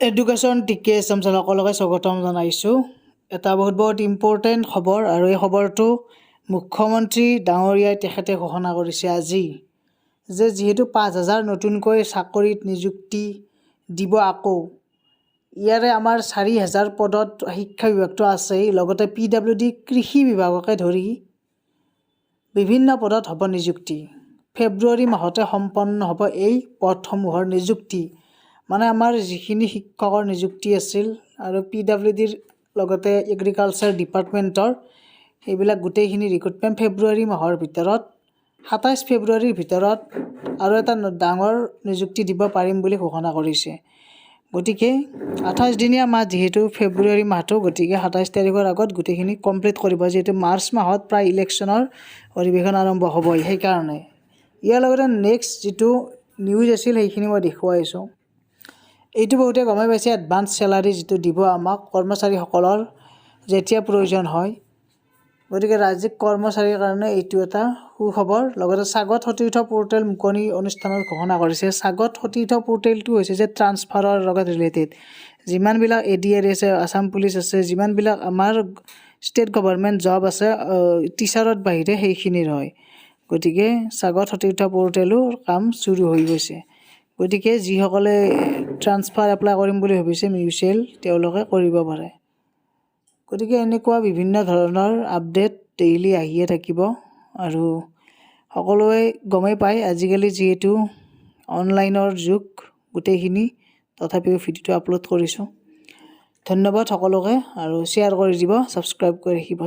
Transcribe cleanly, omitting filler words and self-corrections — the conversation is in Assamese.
এডুকেশ্যন টিকে সকলোকে স্বাগতম জনাইছোঁ। এটা বহুত ইম্পৰ্টেণ্ট খবৰ আৰু এই খবৰটো মুখ্যমন্ত্ৰী ডাঙৰীয়াই তেখেতে ঘোষণা কৰিছে আজি যে যিহেতু ৫,০০০ নতুনকৈ চাকৰিত নিযুক্তি দিব আকৌ ইয়াৰে আমাৰ ৪,০০০ পদত শিক্ষা বিভাগটো আছেই, লগতে PWD কৃষি বিভাগকে ধৰি বিভিন্ন পদত হ'ব নিযুক্তি। ফেব্ৰুৱাৰী মাহতে সম্পন্ন হ'ব এই পদসমূহৰ নিযুক্তি। মানে আমাৰ যিখিনি শিক্ষকৰ নিযুক্তি আছিল আৰু PWDৰ লগতে এগ্ৰিকালচাৰ ডিপাৰ্টমেণ্টৰ সেইবিলাক গোটেইখিনি ৰিক্ৰুটমেণ্ট ফেব্ৰুৱাৰী মাহৰ ভিতৰত ২৭ ফেব্ৰুৱাৰীৰ ভিতৰত আৰু এটা ডাঙৰ নিযুক্তি দিব পাৰিম বুলি ঘোষণা কৰিছে। গতিকে ২৮ দিনীয়া মাহ যিহেতু ফেব্ৰুৱাৰী মাহটো, গতিকে ২৭ তাৰিখৰ আগত গোটেইখিনি কমপ্লিট কৰিব, যিহেতু মাৰ্চ মাহত প্ৰায় ইলেকশ্যনৰ অধিৱেশন আৰম্ভ হ'বই। সেইকাৰণে ইয়াৰ লগতে নেক্সট যিটো নিউজ আছিল সেইখিনি মই দেখুৱাইছোঁ। এইটো বহুতে গমে পাইছে, এডভান্স চেলাৰী যিটো দিব আমাক কৰ্মচাৰীসকলৰ যেতিয়া প্ৰয়োজন হয়। গতিকে ৰাজ্যিক কৰ্মচাৰীৰ কাৰণে এইটো এটা সুখবৰ। লগতে স্বাগত সতীৰ্থ পৰ্টেল মুকলি অনুষ্ঠানত ঘোষণা কৰিছে। স্বাগত সতীৰ্থ পৰ্টেলটো হৈছে যে ট্ৰান্সফাৰৰ লগত ৰিলেটেড যিমানবিলাক ADR আছে, আছাম পুলিচ আছে, যিমানবিলাক আমাৰ ষ্টেট গভৰ্ণমেণ্ট জব আছে টিচাৰত বাহিৰে সেইখিনিৰ হয়। গতিকে স্বাগত সতীৰ্থ পৰ্টেলৰ কাম চুৰু হৈ গৈছে। গতিকে যিসকলে ট্ৰান্সফাৰ এপ্লাই কৰিম বুলি ভাবিছে মিউচুৱেল, তেওঁলোকে কৰিব পাৰে। গতিকে এনেকুৱা বিভিন্ন ধৰণৰ আপডেট ডেইলি আহিয়ে থাকিব আৰু সকলোৱে গমেই পায় আজিকালি যিহেতু অনলাইনৰ যুগ গোটেইখিনি, তথাপিও ভিডিঅ'টো আপলোড কৰিছোঁ। ধন্যবাদ সকলোকে আৰু শ্বেয়াৰ কৰি দিব, ছাবস্ক্ৰাইব কৰি ৰাখিব।